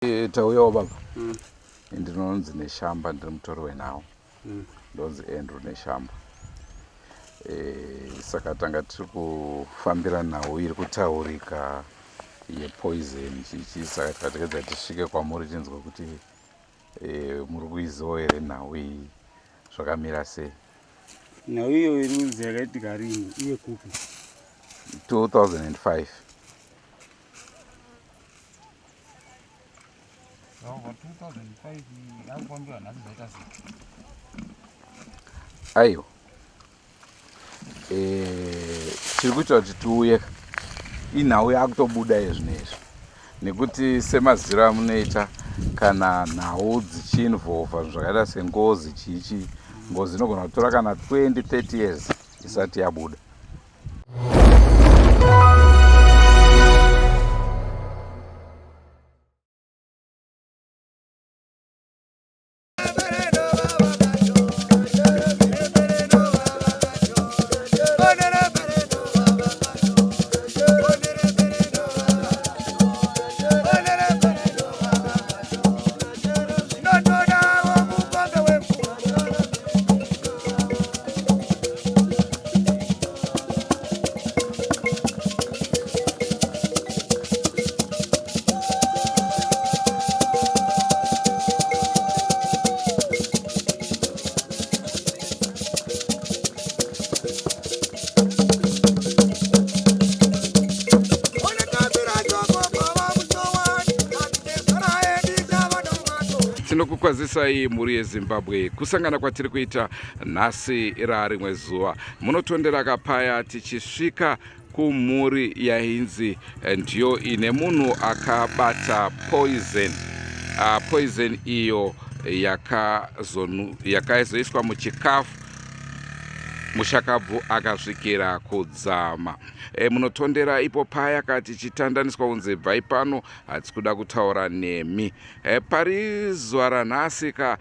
Tauyawo baba. Ndinonzi Neshamba, ndiri mutori wenhau. Ndonzi Andrew Neshamba. Saka tanga tiri kufambira nhau iri kutaurika yepoison chichi, saka tikatekedza tisvike kwamuri tinzwe kuti muri kuizivawo here nhau iyi zvakamira sei. Nhau iyo iri kunzi yakaitika rini iye kupi? 2005. Aiwa, tiri kuita kuti tiuye inhau yakutobuda izvinezvi nekuti semaziro amunoita kana nhau dzichinvhovha zvakaita sengozi chichi, ngozi inogona kutora kana 20-30 years isati yabuda. Tinokukwazisai muri yeZimbabwe. Kusangana kwatiri kuita nhasi rimwe zuva munotondera kapaya tichisvika kumhuri yainzi ndiyo ine munhu akabata poison. Poison iyo yakazoiswa muchikafu, mushakabvu akasvikira kudzama. Munotondera ipo paya kati chitandaniswa kunze bvai pano hatisi kuda kutaura nemi. Pari zuva ranhasika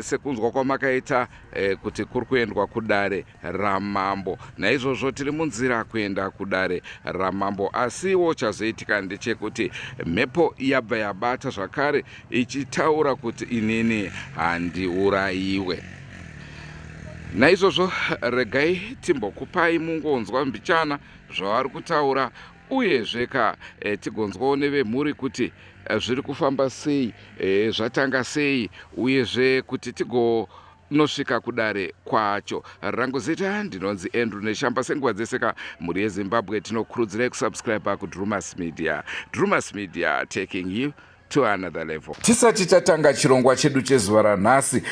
sekunzwa kwamakaita kuti kuri kuendwa kudare ramambo. Naizvozvo tiri munzira kuenda kudare ramambo, asiwo chazoitika ndechekuti mhepo yabva yabata zvakare ichitaura kuti inini handiurayiwe. Naizvozvo regai timbokupai mungonzwa mbichana zvavari kutaura, uyezve tigonzwawo nevemhuri kuti zviri kufamba sei, zvatanga sei, uyezve kuti tigonosvika kudare kwacho. Rangu zita ndinonzi Andrew Neshamba. Senguva dzese muri yeZimbabwe tinokurudzirai kusubscribe kuDrumas Media. Drumas Media, taking you to another level. Tisati tatanga chirongwa chedu chezuva ranhasi,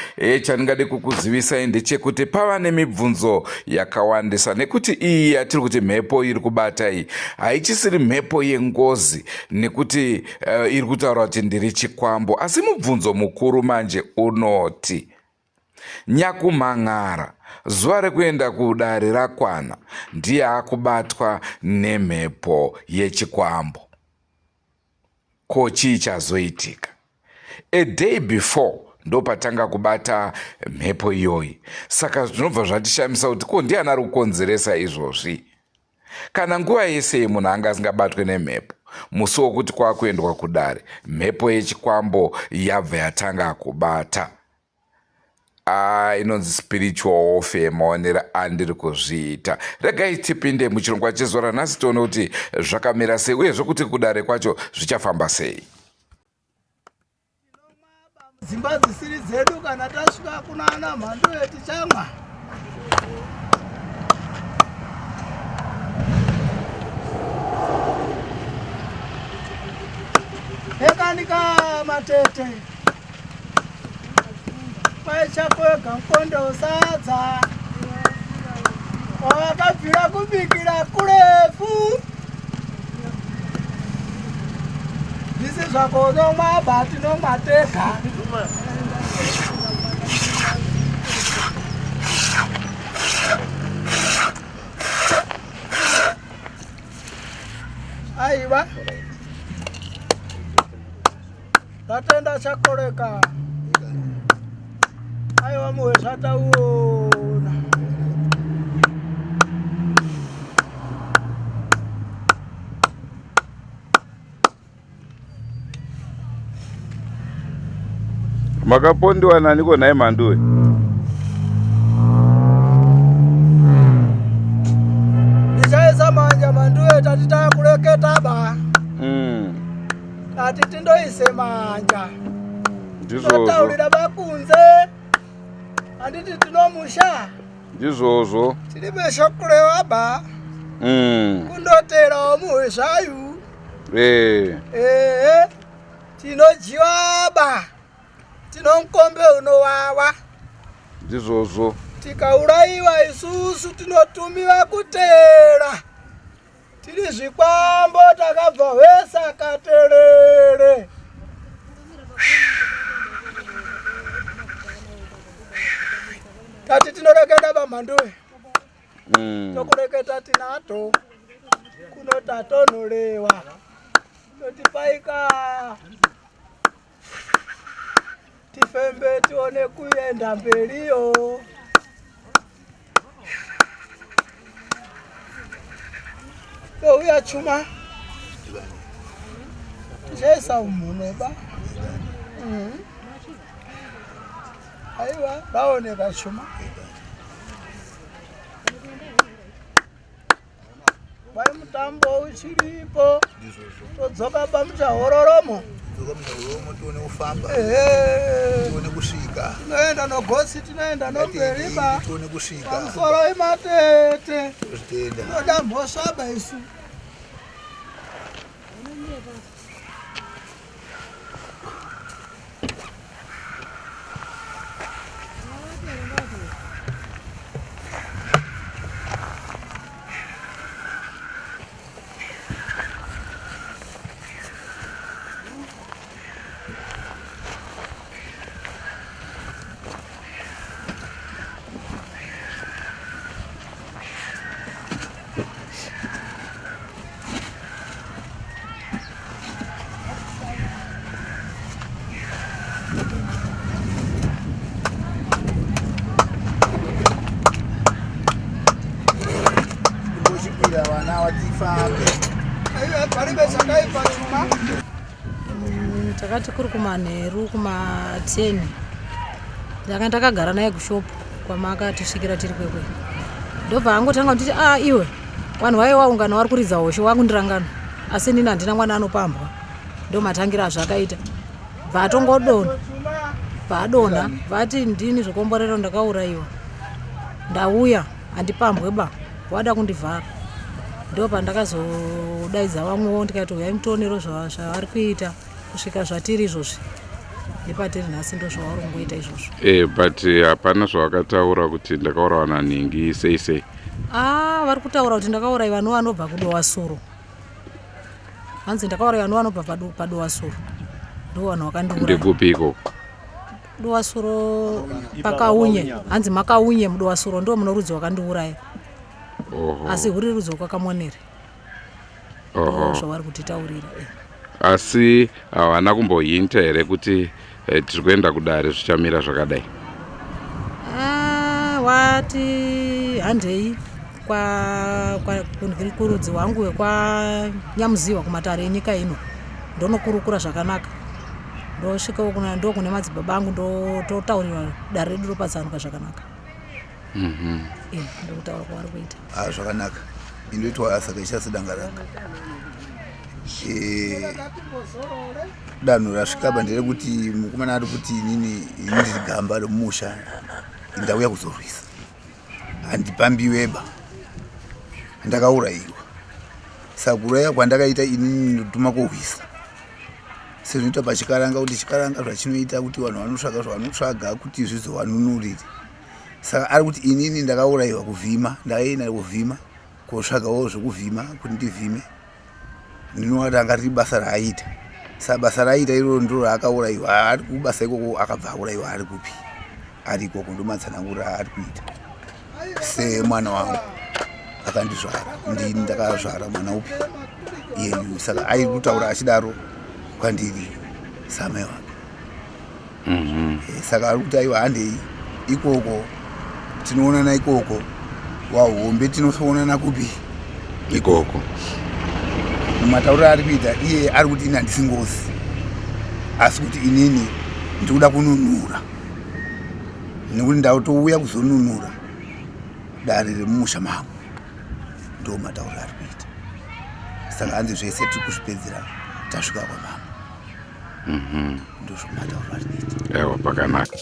chandingade kukuzivisai ndechekuti pava nemibvunzo yakawandisa, nekuti iyi yatiri kuti mhepo iri kubata iyi haichisiri mhepo yengozi, nekuti iri kutaura kuti ndiri chikwambo, asi mubvunzo mukuru manje unoti Nyakumhan'ara zuva rekuenda kudare rakwana ndiye akubatwa nemhepo yechikwambo. Ko chii chazoitika? A day before ndopatanga kubata mhepo iyoyi. Saka zvinobva zvatishamisa kuti ko ndiani ari kukonzeresa izvozvi? Kana nguva yese munhu anga asingabatwe nemhepo, musi wokuti kwakuendwa kudare mhepo yechikwambo yabva yatanga kubata. Inonzi spiritual warfare, maonera andiri kuzviita. Regai tipinde muchirongwa chezuva ranhasi tione kuti zvakamira sei, uyezve kuti kudare kwacho zvichafamba sei. Dzimba dzisiri dzedu kana tasvika kuna ana mhando yetichamwa. Ekanika matete kwaichakwega nkondo sadza wakabvira kubikira kurefu zvisi zvako unomwa bhati nomwa tega. Aiwa tatenda chakoreka. Aiwa muhwezvata uona. Makapondiwa nani ko naye Manduwe? Ndichaisa manja Manduwe tati takureketa ba. Tati tindoise manja. Totaurira bakunze. Anditi tinomusha. Ndizozo. Tilibe shokulewa ba. Kundotera omuheshayu. Tinojiwa ba. Tinomkombe unowawa. Ndizozo. Tikauraiwa isusu tinotumiwa kutera. Tiri zvikwambo takabva wesa katerere. Tati tinoreketa baManduwe. Tokureketa tinato. Kunotatonolewa. Totipaika. Tifembe tione kuenda mberiyo. Uya chuma. Tichaisa umuno ba. Aiwa, raoneka chuma. Bai mutambo uchiripo. Todzoka pamuchahororomo. Tione kufamba. Tione kusvika. Tinoenda nogosi, tinoenda nomberiba. Tione kusvika. Pamusoro imatete. Tozvitenda. Tinoda mhosva baisu. Takati kuri kumanheru kuma10 ndakagara naye kushopu kwamakatisvikira tiri kwekwe. Ndobva angotanga kuti iwe vanhu vaive vaungana vari kuridza hosho wakundirangana, asi nini handina mwana anopambwa. Ndomatangira zvakaita. Vatongodona vadonha vati ndini zvokomborero ndakaurayiwa, ndauya handipambwe ba, wada kundivhara. Ndopa ndakazodaidza vamwewo ndikati uyai mutionero zvavari kuita kusvika zvatiri izvozvi. Nepatiri nhasi ndo zvavari kungoita izvozvo. But hapana zvavakataura kuti ndakaurawa naNhingi sei. Vari kutaura kuti ndakaurayiwa nevanobva kuDowasuro. Hanzi ndakaurayiwa nevanobva paDowasuro. Ndo vanhu vakandiuraya. Ndikupi ikoko? Dowasuro pakaunye. Hanzi makaunye muDowasuro ndo muno rudzi wakandiuraya. Asi huri rudzi rwakamonere. Zvavari kutitaurira. Asi havana kumbohinta here kuti tiri kuenda kudare zvichamira zvakadai? Wati handei kurudzi wangu wekwaNyamuziwa kumatare enyika ino ndonokurukura zvakanaka. Ndosvikawo ndo kune madzibaba angu ndotaurirwa dare redu ropatsanuka zvakanaka. Ndokutaura kwavari kuita. Zvakanaka. Indoitwa saka ichasidangaraga. Danho rasvikaba nderekuti mukomana ari kuti inini ndiri gamba romusha ndauya kuzorwisa. Handipambiweba. Ndakaurayiwa. Saka kuuraya kwandakaita inini ndotuma kohwisa. Sezvinoita pachikaranga kuti chikaranga zvachinoita kuti vanhu vanotsvaga zvavanotsvaga kuti zvizovanunurire. Saka ari kuti inini ndakaurayiwa kuvhima, ndakaenda kuvhima kotsvagawo zvokuvhima kuti ndivhime. Ndinoona angati basa raaita. Saka basa raaita iro ndiro raakaurayiwa. Ari kubasa ikoko akabva aurayiwa ari kupi? Ari ikoko ndomatsanangura ari kuita. Semwana wangu akandizvara, ndini ndakazvara mwana upi? Yenyu. Saka ari kutaura achidaro kwandiri samai wake. Saka ari kuti aiwa handei ikoko tinoonana ikoko, wahombe tinoonana kupi? Ikoko. Mataura ari kuita iye ari kuti ini handisingozi, asi kuti inini ndikuda kununura nekuti ndautouya kuzonunura dare remumusha mangu ndo matauro ari kuita saka hanzi zvese tiri kuzvipedzera tasvika kwamama ndozvo matauro ari kuita ewa pakanaka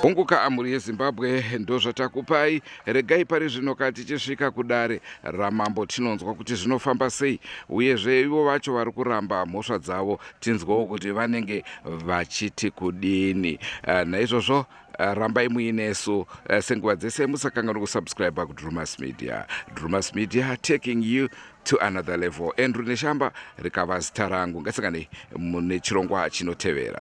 hunguka amuri yezimbabwe ndozvatakupai. Regai pari zvino kati tichisvika kudare ramambo tinonzwa kuti zvinofamba sei, uyezve ivo vacho vari kuramba mhosva dzavo tinzwawo kuti vanenge vachiti kudini. Naizvozvo rambai muinesu senguva dzese musakanganwa kusubscribe kuDrumas Media. Drumas Media taking you to another level. Andrew Neshamba rikava zita rangu. Ngasangane mune chirongwa chinotevera.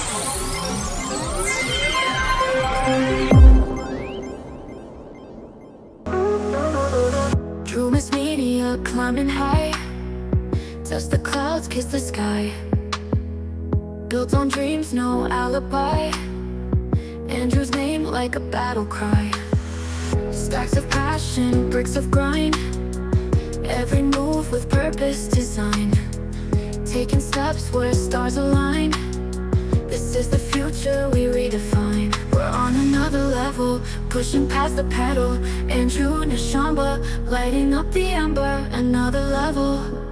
Drumas Media climbing high, touch the clouds, kiss the sky. Built on dreams, no alibi. Andrew's name like a battle cry. Stacks of passion, bricks of grind. Every move with purpose designed. Taking steps where stars align. This is the future we redefine. We're on another level, pushing past the pedal. Andrew Neshamba, lighting up the ember. Another level.